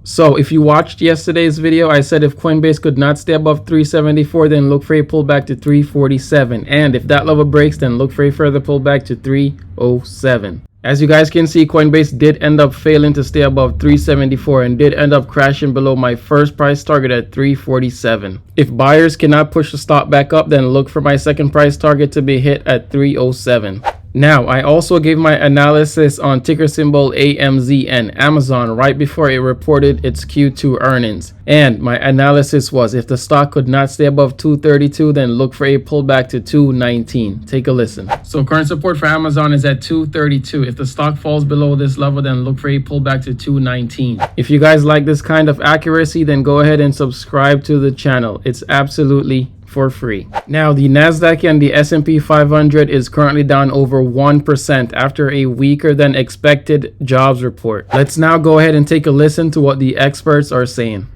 So if you watched yesterday's video, I said if Coinbase could not stay above 374, then look for a pullback to 347. And if that level breaks, then look for a further pullback to 307. As you guys can see, Coinbase did end up failing to stay above 374 and did end up crashing below my first price target at 347. If buyers cannot push the stock back up, then look for my second price target to be hit at 307. Now, I also gave my analysis on ticker symbol AMZ and Amazon right before it reported its Q2 earnings. And my analysis was if the stock could not stay above 232, then look for a pullback to 219. Take a listen. So current support for Amazon is at 232. If the stock falls below this level, then look for a pullback to 219. If you guys like this kind of accuracy, then go ahead and subscribe to the channel. It's absolutely for free. Now, the Nasdaq and the S&P 500 is currently down over 1% after a weaker than expected jobs report. Let's now go ahead and take a listen to what the experts are saying.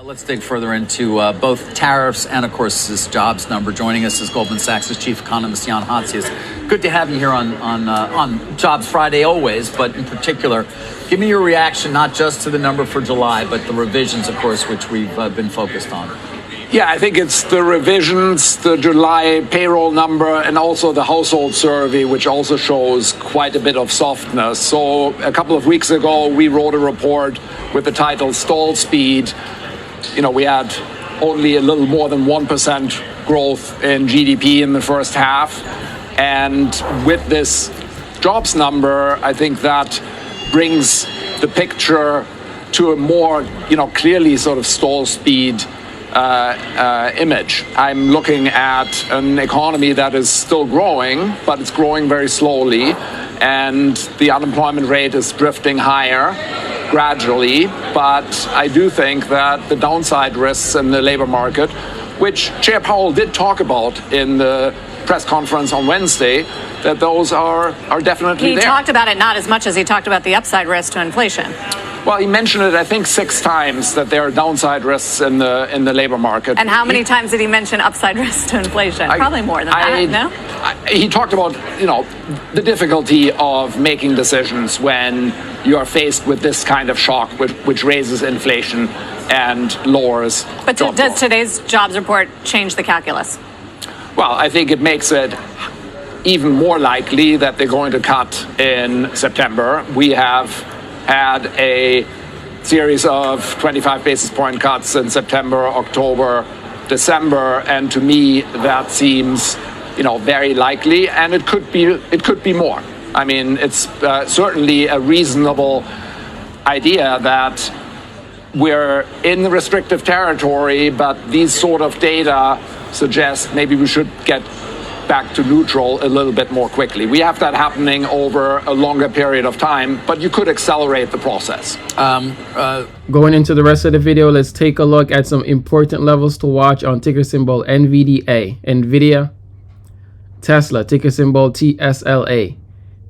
Let's dig further into both tariffs and, of course, this jobs number. Joining us is Goldman Sachs' chief economist, Jan Hatzius. Good to have you here on Jobs Friday always, but in particular, give me your reaction not just to the number for July, but the revisions, of course, which we've been focused on. Yeah, I think it's the revisions, the July payroll number, and also the household survey, which also shows quite a bit of softness. So a couple of weeks ago, we wrote a report with the title Stall Speed. You know, we had only a little more than 1% growth in GDP in the first half. And with this jobs number, I think that brings the picture to a more, clearly sort of stall speed image. I'm looking at an economy that is still growing, but it's growing very slowly, and the unemployment rate is drifting higher gradually. But I do think that the downside risks in the labor market, which Chair Powell did talk about in the press conference on Wednesday, that those are definitely there. He talked about it not as much as he talked about the upside risk to inflation. Well, he mentioned it, I think, 6 times that there are downside risks in the labor market. And how many times did he mention upside risks to inflation? Probably more than that, no? He talked about, the difficulty of making decisions when you are faced with this kind of shock, which raises inflation and lowers But does today's jobs report change the calculus? Well, I think it makes it even more likely that they're going to cut in September. We have had a series of 25 basis point cuts in September, October, December, and to me that seems, very likely, and it could be more. I mean, it's certainly a reasonable idea that we're in the restrictive territory, but these sort of data suggest maybe we should get back to neutral a little bit more quickly. We have that happening over a longer period of time, but you could accelerate the process. Going into the rest of the video, let's take a look at some important levels to watch on ticker symbol Nvda, Nvidia, Tesla, ticker symbol TSLA,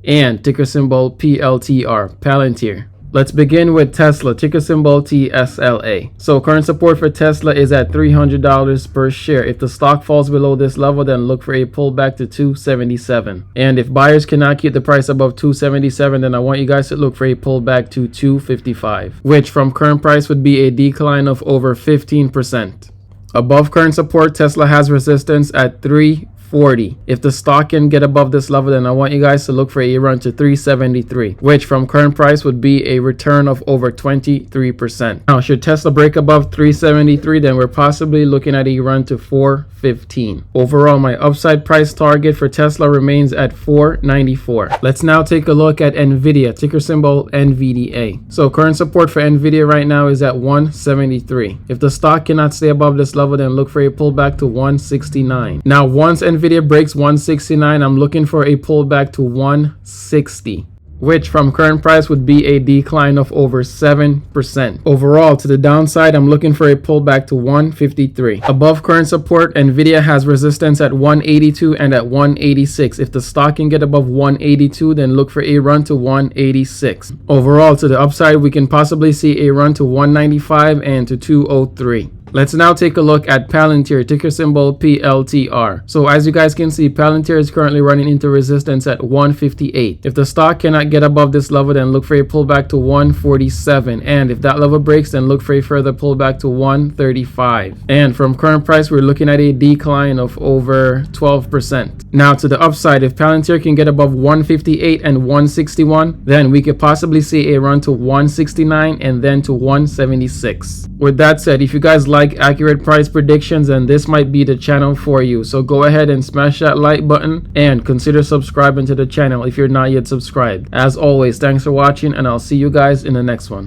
and ticker symbol PLTR, Palantir. Let's begin with Tesla, ticker symbol TSLA. So current support for Tesla is at $300 per share. If the stock falls below this level, then look for a pullback to 277. And if buyers cannot keep the price above 277, then I want you guys to look for a pullback to 255, which from current price would be a decline of over 15%. Above current support, Tesla has resistance at 340. If the stock can get above this level, then I want you guys to look for a run to 373, which from current price would be a return of over 23%. Now, should Tesla break above 373, then we're possibly looking at a run to 415. Overall, my upside price target for Tesla remains at 494. Let's now take a look at Nvidia, ticker symbol NVDA. So current support for Nvidia right now is at 173. If the stock cannot stay above this level, then look for a pullback to 169. Now, once Nvidia breaks 169, I'm looking for a pullback to 160, which from current price would be a decline of over 7%. Overall, to the downside, I'm looking for a pullback to 153. Above current support, Nvidia has resistance at 182 and at 186. If the stock can get above 182, then look for a run to 186. Overall, to the upside, we can possibly see a run to 195 and to 203. Let's now take a look at Palantir, ticker symbol PLTR. So as you guys can see, Palantir is currently running into resistance at 158. If the stock cannot get above this level, then look for a pullback to 147. And if that level breaks, then look for a further pullback to 135. And from current price, we're looking at a decline of over 12%. Now to the upside, if Palantir can get above 158 and 161, then we could possibly see a run to 169 and then to 176. With that said, if you guys like accurate price predictions, then this might be the channel for you. So go ahead and smash that like button and consider subscribing to the channel if you're not yet subscribed. As always, thanks for watching, and I'll see you guys in the next one.